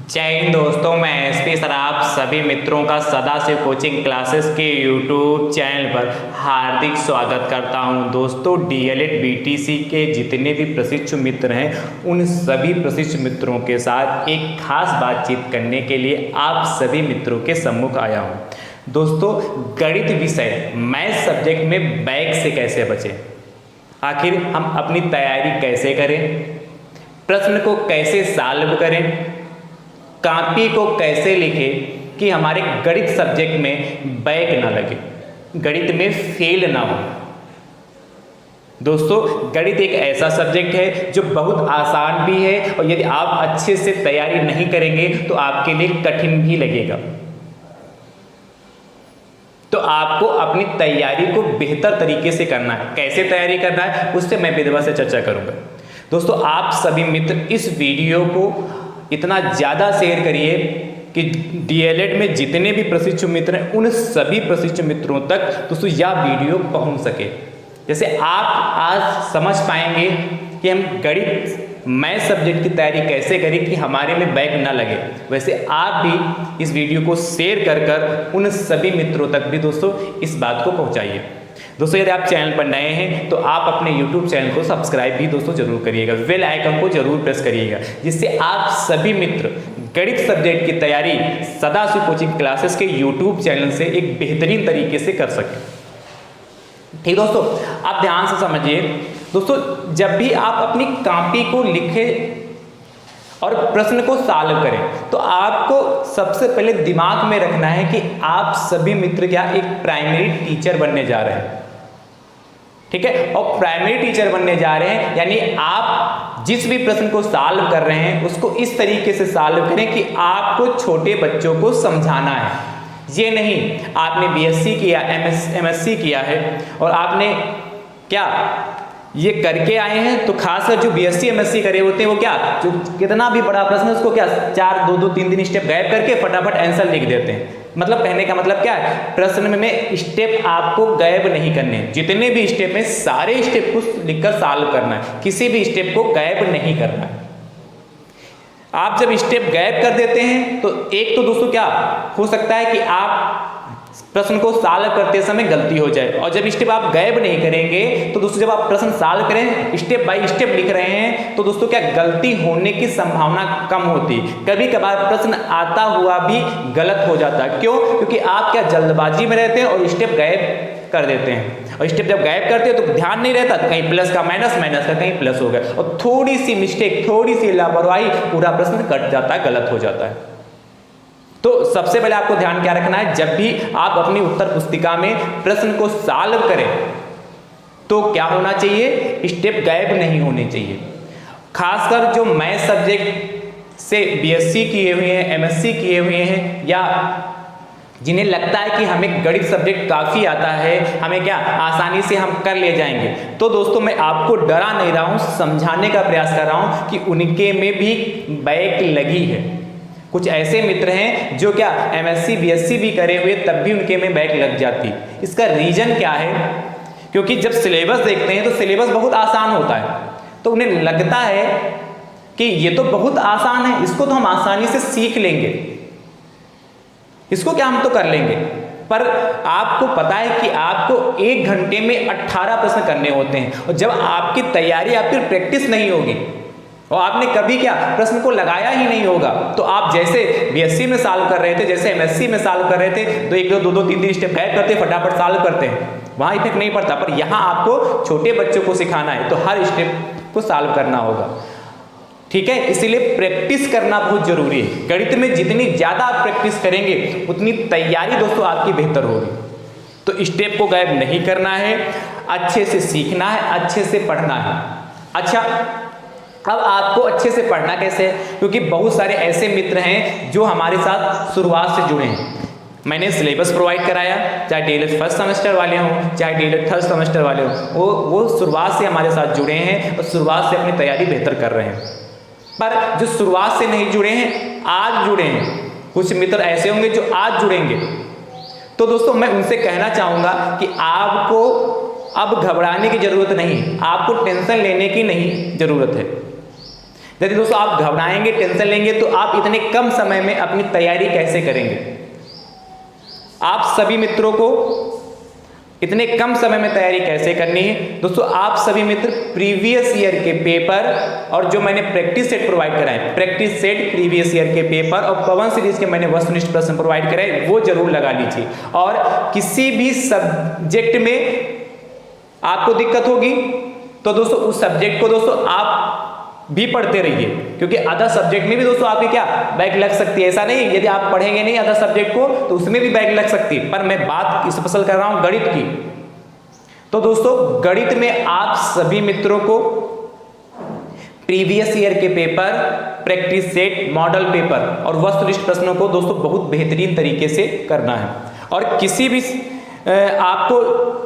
जय हिंद दोस्तों, मैं एसपी सर आप सभी मित्रों का सदाशिव कोचिंग क्लासेस के यूट्यूब चैनल पर हार्दिक स्वागत करता हूं। दोस्तों, डीएलएड बीटीसी के जितने भी प्रशिक्षु मित्र हैं उन सभी प्रशिक्षु मित्रों के साथ एक खास बातचीत करने के लिए आप सभी मित्रों के सम्मुख आया हूं। दोस्तों, गणित विषय मैथ सब्जेक्ट में बैक से कैसे बचें, आखिर हम अपनी तैयारी कैसे करें, प्रश्न को कैसे सॉल्व करें, कॉपी को कैसे लिखें कि हमारे गणित सब्जेक्ट में बैक ना लगे, गणित में फेल ना हो। दोस्तों, गणित एक ऐसा सब्जेक्ट है जो बहुत आसान भी है और यदि आप अच्छे से तैयारी नहीं करेंगे तो आपके लिए कठिन भी लगेगा। तो आपको अपनी तैयारी को बेहतर तरीके से करना है। कैसे तैयारी करना है उससे मैं विधिवत से चर्चा करूंगा। दोस्तों, आप सभी मित्र इस वीडियो को इतना ज़्यादा शेयर करिए कि डीएलएड में जितने भी प्रशिक्षु मित्र हैं उन सभी प्रशिक्षु मित्रों तक दोस्तों यह वीडियो पहुंच सके। जैसे आप आज समझ पाएंगे कि हम गणित मैथ सब्जेक्ट की तैयारी कैसे करें कि हमारे में बैक ना लगे, वैसे आप भी इस वीडियो को शेयर कर उन सभी मित्रों तक भी दोस्तों इस बात को पहुँचाइए। दोस्तों, यदि आप चैनल पर नए हैं तो आप अपने YouTube चैनल को सब्सक्राइब भी दोस्तों जरूर करिएगा, बेल आइकन को जरूर प्रेस करिएगा, जिससे आप सभी मित्र गणित सब्जेक्ट की तैयारी सदाशिव कोचिंग क्लासेस के YouTube चैनल से एक बेहतरीन तरीके से कर सकें। ठीक दोस्तों, आप ध्यान से समझिए। दोस्तों, जब भी आप अपनी कॉपी को लिखें और प्रश्न को सॉल्व करें तो आपको सबसे पहले दिमाग में रखना है कि आप सभी मित्र क्या एक प्राइमरी टीचर बनने जा रहे हैं। ठीक है, और प्राइमरी टीचर बनने जा रहे हैं यानी आप जिस भी प्रश्न को सॉल्व कर रहे हैं उसको इस तरीके से सॉल्व करें कि आपको छोटे बच्चों को समझाना है। ये नहीं आपने बीएससी किया, एमएससी किया है और आपने क्या ये करके आए हैं, तो खासकर जो बीएससी एमएससी करे होते हैं वो क्या जो कितना भी बड़ा प्रश्न है उसको क्या 4 2 3 दिन स्टेप गायब करके फटाफट आंसर लिख देते हैं। मतलब कहने का मतलब क्या है, प्रश्न में स्टेप आपको गायब नहीं करने, जितने भी स्टेप हैं सारे स्टेप को लिखकर सॉल्व करना है, किसी भी स्टेप को गायब नहीं करना है। आप जब स्टेप गायब कर देते हैं तो एक तो दोस्तों क्या हो सकता है कि आप प्रश्न को सॉल्व करते समय गलती हो जाए, और जब स्टेप आप गायब नहीं करेंगे तो दोस्तों जब आप प्रश्न सॉल्व करें स्टेप बाय स्टेप लिख रहे हैं तो दोस्तों क्या गलती होने की संभावना कम होती। कभी कभार प्रश्न आता हुआ भी गलत हो जाता है। क्यों? क्योंकि आप क्या जल्दबाजी में रहते हैं और स्टेप गायब कर देते हैं, और स्टेप जब गायब करते हैं तो ध्यान नहीं रहता, तो कहीं प्लस का माइनस, माइनस का कहीं प्लस हो गया, और थोड़ी सी मिस्टेक, थोड़ी सी लापरवाही पूरा प्रश्न कट जाता है, गलत हो जाता है। तो सबसे पहले आपको ध्यान क्या रखना है, जब भी आप अपनी उत्तर पुस्तिका में प्रश्न को सॉल्व करें तो क्या होना चाहिए, स्टेप गायब नहीं होने चाहिए। खासकर जो मैथ सब्जेक्ट से बीएससी किए हुए हैं, एमएससी किए हुए हैं, या जिन्हें लगता है कि हमें गणित सब्जेक्ट काफ़ी आता है, हमें क्या आसानी से हम कर ले जाएंगे, तो दोस्तों मैं आपको डरा नहीं रहा हूँ, समझाने का प्रयास कर रहा हूँ कि उनके में भी बैक लगी है। कुछ ऐसे मित्र हैं जो क्या एमएससी बीएससी भी करे हुए तब भी उनके में बैक लग जाती। इसका रीजन क्या है? क्योंकि जब सिलेबस देखते हैं तो सिलेबस बहुत आसान होता है, तो उन्हें लगता है कि ये तो बहुत आसान है, इसको तो हम आसानी से सीख लेंगे, इसको क्या हम तो कर लेंगे। पर आपको पता है कि आपको 1 घंटे में 18 प्रश्न करने होते हैं, और जब आपकी तैयारी, आपकी प्रैक्टिस नहीं होगी और आपने कभी क्या प्रश्न को लगाया ही नहीं होगा, तो आप जैसे बीएससी में सॉल्व कर रहे थे, जैसे एमएससी में सॉल्व कर रहे थे, तो 1 2 2 3 स्टेप गायब करते फटाफट सॉल्व करते हैं, वहां इफेक्ट नहीं पड़ता। पर यहाँ आपको छोटे बच्चों को सिखाना है तो हर स्टेप को सॉल्व करना होगा। ठीक है, इसीलिए प्रैक्टिस करना बहुत जरूरी है। गणित में जितनी ज्यादा आप प्रैक्टिस करेंगे उतनी तैयारी दोस्तों आपकी बेहतर होगी। तो स्टेप को गायब नहीं करना है, अच्छे से सीखना है, अच्छे से पढ़ना है। अच्छा, अब आपको अच्छे से पढ़ना कैसे है, क्योंकि बहुत सारे ऐसे मित्र हैं जो हमारे साथ शुरुआत से जुड़े हैं। मैंने सिलेबस प्रोवाइड कराया, चाहे डीएलएड फर्स्ट सेमेस्टर वाले हों, चाहे डीएलएड थर्ड सेमेस्टर वाले हों, वो शुरुआत से हमारे साथ जुड़े हैं और शुरुआत से अपनी तैयारी बेहतर कर रहे हैं। पर जो शुरुआत से नहीं जुड़े हैं, आज जुड़े हैं, कुछ मित्र ऐसे होंगे जो आज जुड़ेंगे, तो दोस्तों मैं उनसे कहना चाहूँगा कि आपको अब घबराने की जरूरत नहीं, आपको टेंशन लेने की नहीं जरूरत है। यदि दोस्तों आप घबराएंगे, टेंशन लेंगे, तो आप इतने कम समय में अपनी तैयारी कैसे करेंगे। आप सभी मित्रों को इतने कम समय में तैयारी कैसे करनी है। दोस्तों आप सभी मित्र प्रीवियस ईयर के पेपर और जो मैंने प्रैक्टिस सेट प्रोवाइड कराए, प्रैक्टिस सेट प्रीवियस ईयर के पेपर और पवन सीरीज के मैंने वस्तुनिष्ठ प्रश्न प्रोवाइड कराए, वो जरूर लगा लीजिए। और किसी भी सब्जेक्ट में आपको दिक्कत होगी तो दोस्तों उस सब्जेक्ट को दोस्तों आप भी पढ़ते रहिए, क्योंकि अदर सब्जेक्ट में भी दोस्तों आपकी क्या बैक लग सकती है। ऐसा नहीं यदि आप पढ़ेंगे नहीं अदर सब्जेक्ट को तो उसमें भी बैक लग सकती है, पर मैं बात स्पेशल कर रहा हूं गणित की। तो दोस्तों गणित में आप सभी मित्रों को प्रीवियस ईयर के paper, practice set, model paper और वस्तुनिष्ठ प्रश्नों को दोस्तों बहुत बेहतरीन तरीके से करना है। और किसी भी आपको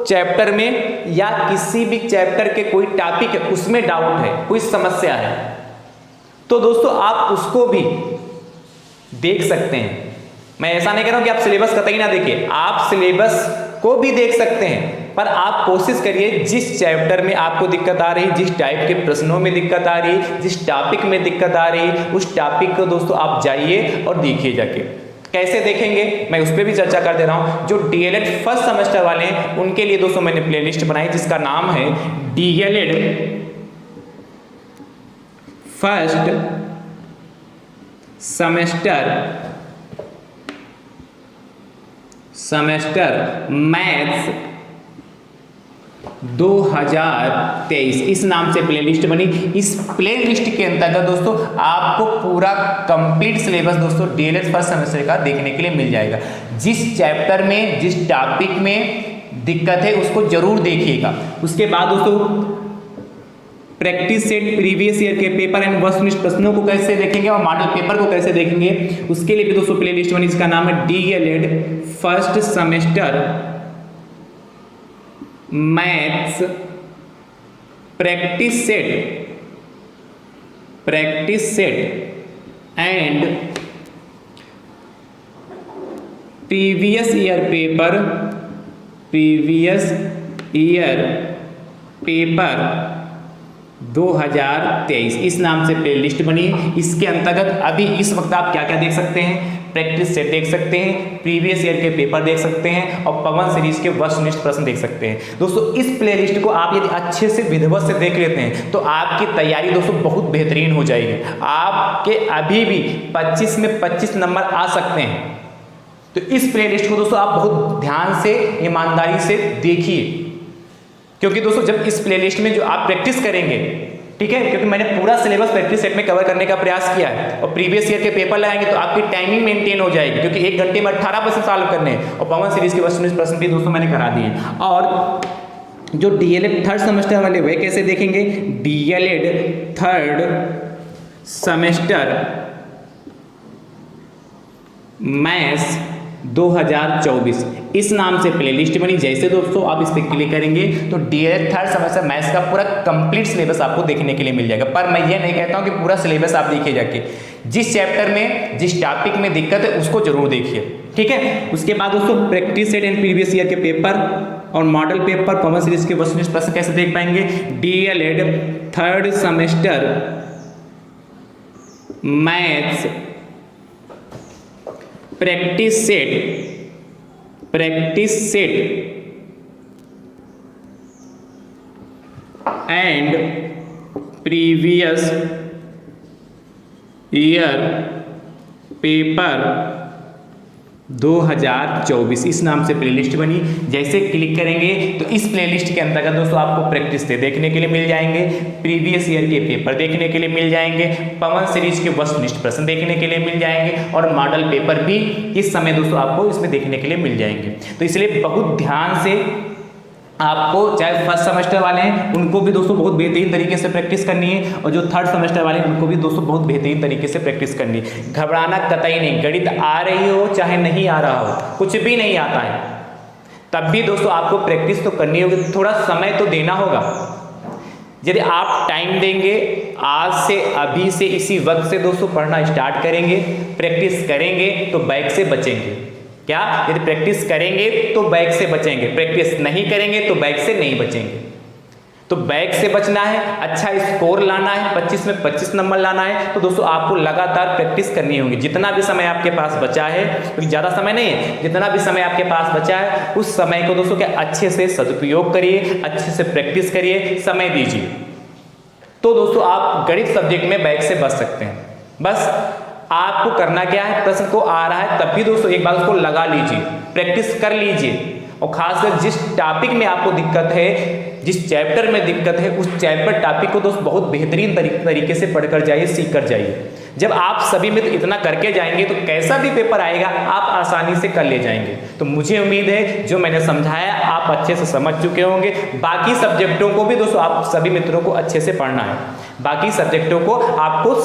चैप्टर में या किसी भी चैप्टर के कोई टॉपिक है उसमें डाउट है, कोई समस्या है, तो दोस्तों आप उसको भी देख सकते हैं। मैं ऐसा नहीं कह रहा हूं कि आप सिलेबस कतई ना देखिए, आप सिलेबस को भी देख सकते हैं, पर आप कोशिश करिए जिस चैप्टर में आपको दिक्कत आ रही, जिस टाइप के प्रश्नों में दिक्कत आ रही, जिस टॉपिक में दिक्कत आ रही, उस टॉपिक को दोस्तों आप जाइए और देखिए जाके। कैसे देखेंगे मैं उस पर भी चर्चा कर दे रहा हूं। जो डीएलएड फर्स्ट सेमेस्टर वाले हैं उनके लिए दोस्तों मैंने प्लेलिस्ट बनाई जिसका नाम है डीएलएड फर्स्ट सेमेस्टर मैथ्स 2023 इस नाम से प्लेलिस्ट बनी। इस प्लेलिस्ट के अंतर्गत दोस्तों आपको पूरा कंप्लीट सिलेबस दोस्तों डीएलएड फर्स्ट सेमेस्टर का देखने के लिए मिल जाएगा। जिस चैप्टर में, जिस टॉपिक में दिक्कत है उसको जरूर देखिएगा। उसके बाद दोस्तों प्रैक्टिस सेट प्रीवियस ईयर के पेपर एंड वस्तुनिष्ठ प्रश्नों को कैसे देखेंगे और मॉडल पेपर को कैसे देखेंगे, उसके लिए भी दोस्तों प्लेलिस्ट बनी जिसका नाम है DElEd first semester maths practice set and previous year paper 2023 इस नाम से प्लेलिस्ट बनी। इसके अंतर्गत अभी इस वक्त आप क्या क्या देख सकते हैं, प्रैक्टिस सेट देख सकते हैं, प्रीवियस ईयर के पेपर देख सकते हैं और पवन सीरीज के वस्तुनिष्ठ प्रश्न देख सकते हैं। दोस्तों इस प्लेलिस्ट को आप यदि अच्छे से विधिवत से देख लेते हैं तो आपकी तैयारी दोस्तों बहुत बेहतरीन हो जाएगी। आपके अभी भी 25 में 25 नंबर आ सकते हैं। तो इस प्लेलिस्ट को दोस्तों आप बहुत ध्यान से, ईमानदारी से देखिए, क्योंकि दोस्तों जब इस प्लेलिस्ट में जो आप प्रैक्टिस करेंगे, ठीक है, क्योंकि मैंने पूरा सिलेबस प्रैक्टिस सेट में कवर करने का प्रयास किया है और प्रीवियस ईयर के पेपर लगाएंगे तो आपकी टाइमिंग मेंटेन हो जाएगी, क्योंकि 1 घंटे में 18 प्रश्न सॉल्व करने हैं और पवन सीरीज के वस्तुनिष्ठ प्रश्न भी दोस्तों मैंने करा दिए। और जो डीएलएड थर्ड सेमेस्टर वाले वे कैसे देखेंगे, डीएलएड थर्ड सेमेस्टर मैथ्स 2024 इस नाम से प्लेलिस्ट बनी। जैसे दोस्तों आप इस पर क्लिक करेंगे तो डीएलएड थर्ड सेमेस्टर मैथ्स का पूरा कंप्लीट सिलेबस आपको देखने के लिए मिल जाएगा। पर मैं ये नहीं कहता हूं कि पूरा सिलेबस आप देखिए जाके, जिस चैप्टर में, जिस टॉपिक में दिक्कत है उसको जरूर देखिए, ठीक है। उसके बाद दोस्तों practice set and previous year के पेपर और मॉडल पेपर पवन सीरीज के वस्तुनिष्ठ प्रश्न कैसे देख पाएंगे, DElEd third semester maths practice set and previous year paper 2024 इस नाम से प्लेलिस्ट बनी। जैसे क्लिक करेंगे तो इस प्लेलिस्ट के अंतर्गत दोस्तों आपको प्रैक्टिस से देखने के लिए मिल जाएंगे, प्रीवियस ईयर के पेपर देखने के लिए मिल जाएंगे, पवन सीरीज के वस्तुनिष्ठ प्रश्न देखने के लिए मिल जाएंगे और मॉडल पेपर भी इस समय दोस्तों आपको इसमें देखने के लिए मिल जाएंगे। तो इसलिए बहुत ध्यान से आपको, चाहे फर्स्ट सेमेस्टर वाले हैं उनको भी दोस्तों बहुत बेहतरीन तरीके से प्रैक्टिस करनी है और जो थर्ड सेमेस्टर वाले हैं उनको भी दोस्तों बहुत बेहतरीन तरीके से प्रैक्टिस करनी है। घबराना कतई नहीं, गणित आ रही हो चाहे नहीं आ रहा हो, कुछ भी नहीं आता है तब भी दोस्तों आपको प्रैक्टिस तो करनी होगी, थोड़ा समय तो देना होगा। यदि आप टाइम देंगे, आज से, अभी से, इसी वक्त से दोस्तों पढ़ना स्टार्ट करेंगे, प्रैक्टिस करेंगे तो बैक से बचेंगे। क्या, यदि प्रैक्टिस करेंगे तो बैक से बचेंगे, प्रैक्टिस नहीं करेंगे तो बैक से नहीं बचेंगे। तो बैक से बचना है, अच्छा स्कोर लाना है, 25 में 25 नंबर लाना है, तो दोस्तों आपको लगातार प्रैक्टिस करनी होगी। जितना भी समय आपके पास बचा है, क्योंकि ज़्यादा समय नहीं है, जितना भी समय आपके पास बचा है उस समय को दोस्तों क्या अच्छे से सदुपयोग करिए, अच्छे से प्रैक्टिस करिए, समय दीजिए। तो दोस्तों आप गणित सब्जेक्ट में बैक से बच सकते हैं। बस आपको करना क्या है, प्रश्न को आ रहा है तब भी दोस्तों एक बार उसको लगा लीजिए, प्रैक्टिस कर लीजिए, और खासकर जिस टॉपिक में आपको दिक्कत है, जिस चैप्टर में दिक्कत है, उस चैप्टर टॉपिक को दोस्त बहुत बेहतरीन तरीके से पढ़कर जाइए, सीख कर जाइए। जब आप सभी मित्र इतना करके जाएंगे तो कैसा भी पेपर आएगा आप आसानी से कर ले जाएंगे। तो मुझे उम्मीद है जो मैंने समझाया आप अच्छे से समझ चुके होंगे। बाकी सब्जेक्टों को भी दोस्तों आप सभी मित्रों को अच्छे से पढ़ना है, बाकी सब्जेक्टों को आपको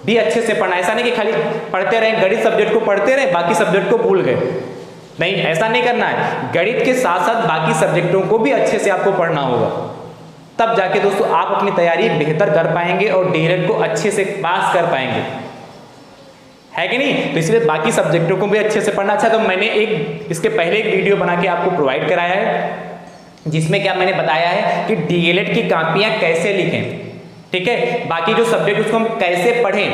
भी अच्छे से पढ़ना है। ऐसा नहीं कि खाली पढ़ते रहें, गणित सब्जेक्ट को पढ़ते रहें, बाकी सब्जेक्ट को भूल गए, नहीं, ऐसा नहीं करना है। गणित के साथ साथ बाकी सब्जेक्टों को भी अच्छे से आपको पढ़ना होगा, तब जाके दोस्तों आप अपनी तैयारी बेहतर कर पाएंगे और डीएलएड को अच्छे से पास कर पाएंगे, है कि नहीं। तो इसलिए बाकी सब्जेक्टों को भी अच्छे से पढ़ना। अच्छा, तो मैंने इसके पहले एक वीडियो बना के आपको प्रोवाइड कराया है, जिसमें क्या मैंने बताया है कि डीएलएड की कॉपियां कैसे लिखें, ठीक है। बाकी जो सब्जेक्ट उसको हम कैसे पढ़ें,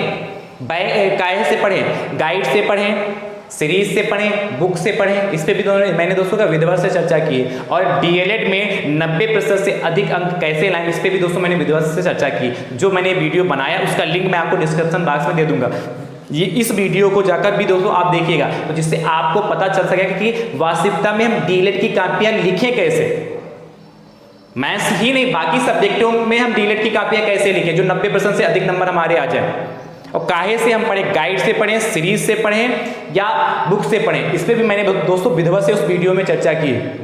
कैसे पढ़ें, गाइड से पढ़ें, सीरीज से पढ़ें, बुक से पढ़ें, इस पे भी मैंने दोस्तों का विधिवत से चर्चा की है। और डीएलएड में 90% से अधिक अंक कैसे लाएं, इस पे भी दोस्तों मैंने विधिवत से चर्चा की। जो मैंने वीडियो बनाया उसका लिंक मैं आपको डिस्क्रिप्शन बॉक्स में दे दूंगा। ये इस वीडियो को जाकर भी दोस्तों आप देखिएगा, तो जिससे आपको पता चल सकेगा कि वास्तविकता में हम डीएलएड की कॉपियां लिखें कैसे। मैथ्स ही नहीं, बाकी सब्जेक्टों में हम डीएलएड की कॉपियां कैसे लिखें जो 90% से अधिक नंबर हमारे आ जाए। और काहे से हम पढ़ें, गाइड से पढ़ें, सीरीज से पढ़ें या बुक से पढ़ें, इस पे भी मैंने दोस्तों विधिवत से उस वीडियो में चर्चा की है,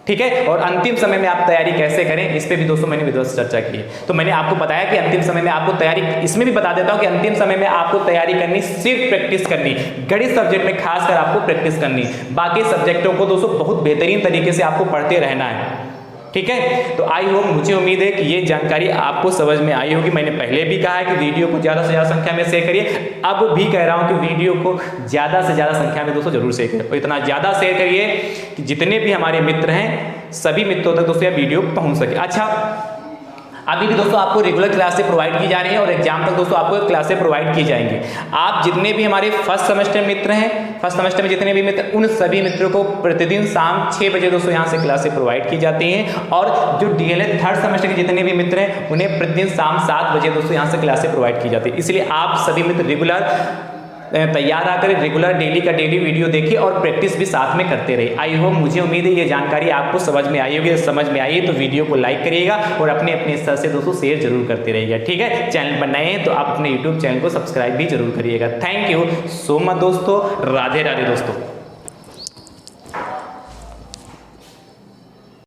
ठीक है। और अंतिम समय में आप तैयारी कैसे करें, इस पे भी दोस्तों मैंने विधिवत से चर्चा की है। तो मैंने आपको बताया कि अंतिम समय में आपको तैयारी, इसमें भी बता देता हूं कि अंतिम समय में आपको तैयारी करनी, सिर्फ प्रैक्टिस करनी, गणित सब्जेक्ट में खासकर आपको प्रैक्टिस करनी, बाकी सब्जेक्टों को दोस्तों बहुत बेहतरीन तरीके से आपको पढ़ते रहना है, ठीक है। तो आई होप, मुझे उम्मीद है कि ये जानकारी आपको समझ में आई होगी। मैंने पहले भी कहा है कि वीडियो को ज़्यादा से ज़्यादा संख्या में शेयर करिए, अब भी कह रहा हूँ कि वीडियो को ज़्यादा से ज़्यादा संख्या में दोस्तों जरूर शेयर करिए, और इतना ज़्यादा शेयर करिए कि जितने भी हमारे मित्र हैं सभी मित्रों तक दोस्तों यह वीडियो पहुँच सके। अच्छा, अभी भी दोस्तों आपको रेगुलर क्लासेस प्रोवाइड की जा रही हैं और एग्जाम तक दोस्तों आपको क्लासेस प्रोवाइड की जाएंगी। आप जितने भी हमारे फर्स्ट सेमेस्टर मित्र हैं, फर्स्ट सेमेस्टर में जितने भी मित्र, उन सभी मित्रों को प्रतिदिन शाम 6 बजे दोस्तों यहाँ से क्लासेस प्रोवाइड की जाती हैं। और जो डीएलएड थर्ड सेमेस्टर के जितने भी मित्र हैं उन्हें प्रतिदिन शाम 7 बजे दोस्तों यहाँ से क्लासेस प्रोवाइड की जाती है। इसलिए आप सभी मित्र रेगुलर तैयार आकर रेगुलर डेली का डेली वीडियो देखिए और प्रैक्टिस भी साथ में करते रहिए। आई होप, मुझे उम्मीद है ये जानकारी आपको समझ में आई होगी। समझ में आई है तो वीडियो को लाइक करिएगा और अपने अपने स्तर से दोस्तों शेयर जरूर करते रहिएगा, ठीक है। चैनल पर नए हैं तो आप अपने यूट्यूब चैनल को सब्सक्राइब भी जरूर करिएगा। थैंक यू सो मच दोस्तों, राधे राधे दोस्तों।